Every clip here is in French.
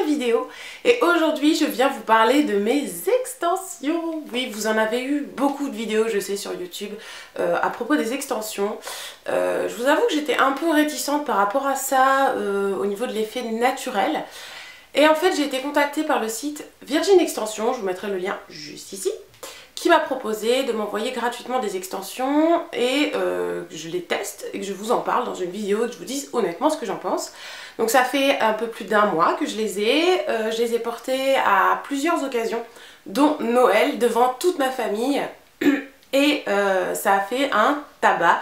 nouvelle vidéo et aujourd'hui je viens vous parler de mes extensions. Oui, vous en avez eu beaucoup de vidéos je sais sur YouTube à propos des extensions. Je vous avoue que j'étais un peu réticente par rapport à ça au niveau de l'effet naturel. Et en fait j'ai été contactée par le site Virgin Extensions, je vous mettrai le lien juste ici, qui m'a proposé de m'envoyer gratuitement des extensions et je les teste et que je vous en parle dans une vidéo et que je vous dise honnêtement ce que j'en pense. Donc ça fait un peu plus d'1 mois que je les ai portées à plusieurs occasions, dont Noël, devant toute ma famille. Et ça a fait un tabac.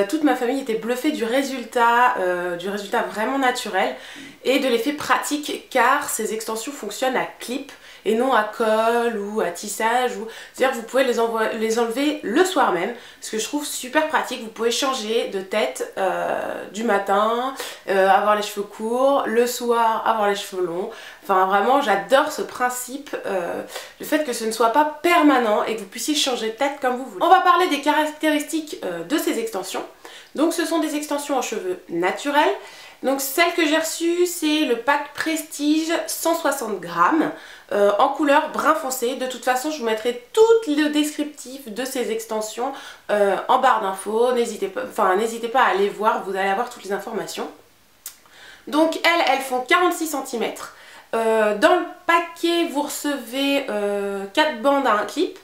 Toute ma famille était bluffée du résultat vraiment naturel et de l'effet pratique, car ces extensions fonctionnent à clip et non à colle ou à tissage. C'est-à-dire que vous pouvez les enlever le soir même, ce que je trouve super pratique. Vous pouvez changer de tête du matin, avoir les cheveux courts, le soir avoir les cheveux longs. Enfin vraiment j'adore ce principe, le fait que ce ne soit pas permanent et que vous puissiez changer de tête comme vous voulez. On va parler des caractéristiques de ces extensions. Donc ce sont des extensions en cheveux naturels. Donc celle que j'ai reçue c'est le pack Prestige 160 grammes en couleur brun foncé. De toute façon je vous mettrai tout le descriptif de ces extensions en barre d'infos. N'hésitez pas à aller voir, vous allez avoir toutes les informations. Donc elles font 46 cm. Dans le paquet vous recevez 4 bandes à 1 clip,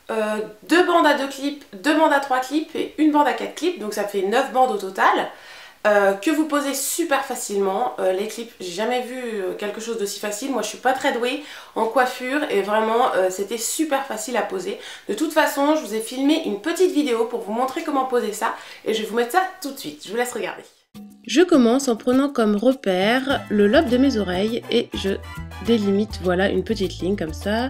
2 bandes à 2 clips, 2 bandes à 3 clips et une bande à 4 clips, donc ça fait 9 bandes au total. Que vous posez super facilement. Les clips, j'ai jamais vu quelque chose d'aussi facile. Moi je suis pas très douée en coiffure et vraiment c'était super facile à poser. De toute façon je vous ai filmé une petite vidéo pour vous montrer comment poser ça et je vais vous mettre ça tout de suite, je vous laisse regarder. Je commence en prenant comme repère le lobe de mes oreilles et je délimite, voilà, une petite ligne comme ça.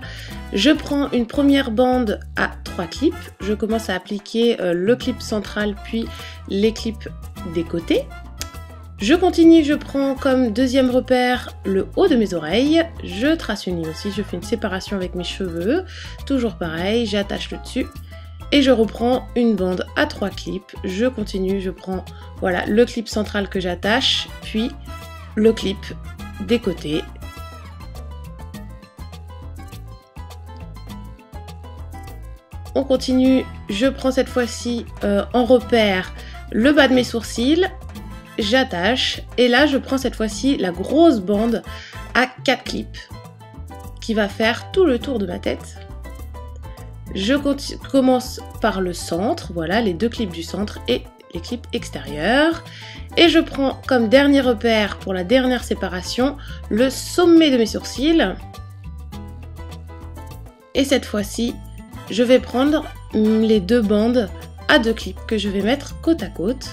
Je prends une première bande à 3 clips, je commence à appliquer le clip central puis les clips des côtés. Je continue, je prends comme deuxième repère le haut de mes oreilles, je trace une ligne aussi, je fais une séparation avec mes cheveux, toujours pareil, j'attache le dessus. Et je reprends une bande à 3 clips, je continue, je prends voilà le clip central que j'attache, puis le clip des côtés. On continue, je prends cette fois-ci en repère le bas de mes sourcils, j'attache et là je prends cette fois-ci la grosse bande à 4 clips qui va faire tout le tour de ma tête. Je commence par le centre, voilà les 2 clips du centre et les clips extérieurs. Et je prends comme dernier repère pour la dernière séparation le sommet de mes sourcils. Et cette fois-ci, je vais prendre les 2 bandes à 2 clips que je vais mettre côte à côte.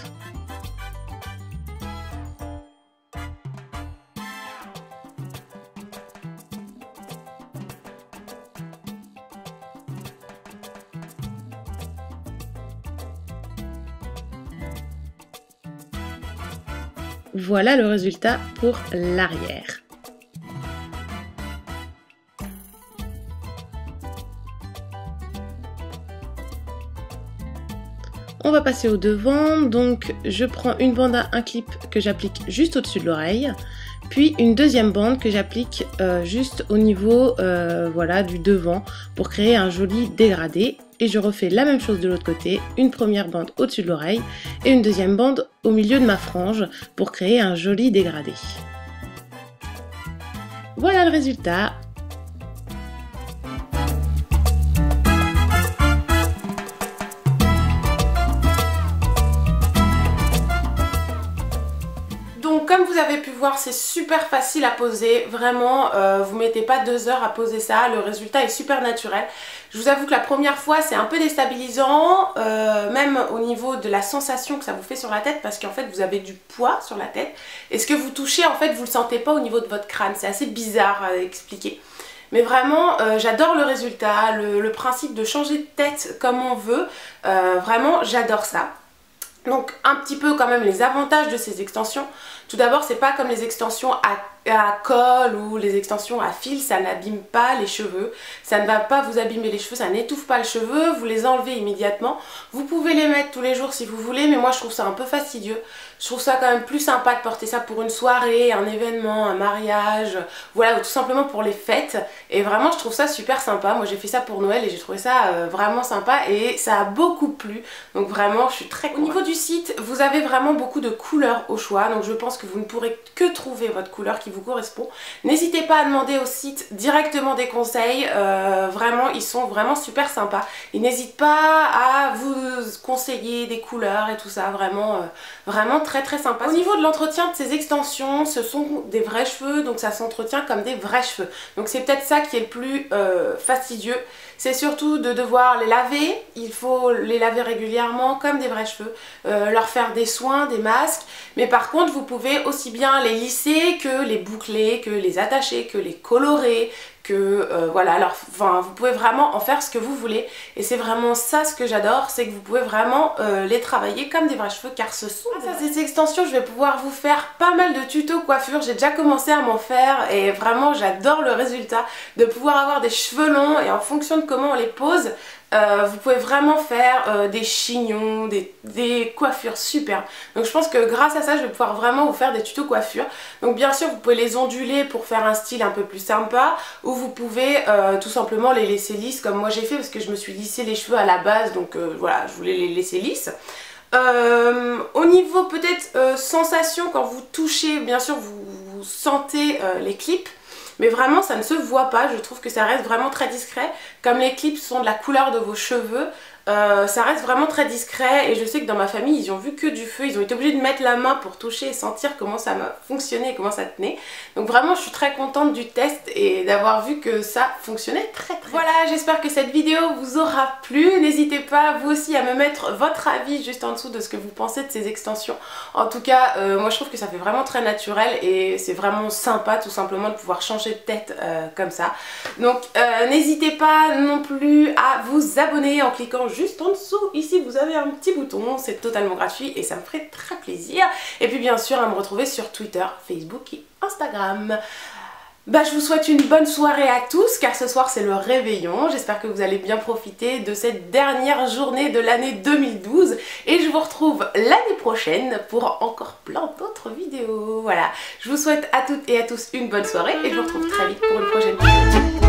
Voilà le résultat pour l'arrière. On va passer au devant, donc je prends une bande à 1 clip que j'applique juste au-dessus de l'oreille, puis une deuxième bande que j'applique juste au niveau voilà, du devant pour créer un joli dégradé. Et je refais la même chose de l'autre côté, une première bande au-dessus de l'oreille et une deuxième bande au milieu de ma frange pour créer un joli dégradé. Voilà le résultat. Donc comme vous avez pu voir c'est super facile à poser, vraiment vous mettez pas 2 heures à poser ça, le résultat est super naturel. Je vous avoue que la première fois c'est un peu déstabilisant, même au niveau de la sensation que ça vous fait sur la tête parce qu'en fait vous avez du poids sur la tête et ce que vous touchez en fait vous le sentez pas au niveau de votre crâne, c'est assez bizarre à expliquer. Mais vraiment j'adore le résultat, le principe de changer de tête comme on veut, vraiment j'adore ça. Donc un petit peu quand même les avantages de ces extensions. Tout d'abord c'est pas comme les extensions à à colle ou les extensions à fil, ça n'abîme pas les cheveux, ça ne va pas vous abîmer les cheveux, ça n'étouffe pas le cheveu, vous les enlevez immédiatement. Vous pouvez les mettre tous les jours si vous voulez, mais moi je trouve ça un peu fastidieux. Je trouve ça quand même plus sympa de porter ça pour une soirée, un événement, un mariage, voilà, ou tout simplement pour les fêtes. Et vraiment je trouve ça super sympa. Moi j'ai fait ça pour Noël et j'ai trouvé ça vraiment sympa et ça a beaucoup plu. Donc vraiment je suis très contente. Au niveau du site, vous avez vraiment beaucoup de couleurs au choix, donc je pense que vous ne pourrez que trouver votre couleur qui vous correspond. N'hésitez pas à demander au site directement des conseils, vraiment ils sont vraiment super sympas. Ils n'hésitent pas à vous conseiller des couleurs et tout ça, vraiment très sympa. Au niveau de l'entretien de ces extensions, ce sont des vrais cheveux, donc ça s'entretient comme des vrais cheveux. Donc c'est peut-être ça qui est le plus fastidieux. C'est surtout de devoir les laver, il faut les laver régulièrement comme des vrais cheveux, leur faire des soins, des masques, mais par contre vous pouvez aussi bien les lisser que les boucler, que les attacher, que les colorer, que voilà, alors enfin vous pouvez vraiment en faire ce que vous voulez et c'est vraiment ça ce que j'adore, c'est que vous pouvez vraiment les travailler comme des vrais cheveux car ce sont grâce à ces extensions je vais pouvoir vous faire pas mal de tutos coiffure, j'ai déjà commencé à m'en faire et vraiment j'adore le résultat de pouvoir avoir des cheveux longs et en fonction de comment on les pose vous pouvez vraiment faire des chignons, des coiffures superbes. Donc je pense que grâce à ça je vais pouvoir vraiment vous faire des tutos coiffure. Donc bien sûr vous pouvez les onduler pour faire un style un peu plus sympa ou vous pouvez tout simplement les laisser lisses comme moi j'ai fait parce que je me suis lissé les cheveux à la base donc voilà je voulais les laisser lisses. Au niveau peut-être sensation quand vous touchez, bien sûr vous sentez les clips. Mais vraiment ça ne se voit pas, je trouve que ça reste vraiment très discret. Comme les clips sont de la couleur de vos cheveux, ça reste vraiment très discret. Et je sais que dans ma famille ils ont vu que du feu, ils ont été obligés de mettre la main pour toucher et sentir comment ça m'a fonctionné et comment ça tenait. Donc vraiment je suis très contente du test et d'avoir vu que ça fonctionnait très bien. Voilà, j'espère que cette vidéo vous aura plu. N'hésitez pas vous aussi à me mettre votre avis juste en dessous de ce que vous pensez de ces extensions. En tout cas moi je trouve que ça fait vraiment très naturel et c'est vraiment sympa tout simplement de pouvoir changer de tête comme ça. Donc n'hésitez pas non plus à vous abonner en cliquant juste en dessous. Ici vous avez un petit bouton, c'est totalement gratuit et ça me ferait très plaisir. Et puis bien sûr à me retrouver sur Twitter, Facebook et Instagram. Bah, je vous souhaite une bonne soirée à tous car ce soir c'est le réveillon. J'espère que vous allez bien profiter de cette dernière journée de l'année 2012 et je vous retrouve l'année prochaine pour encore plein d'autres vidéos. Voilà, je vous souhaite à toutes et à tous une bonne soirée et je vous retrouve très vite pour une prochaine vidéo.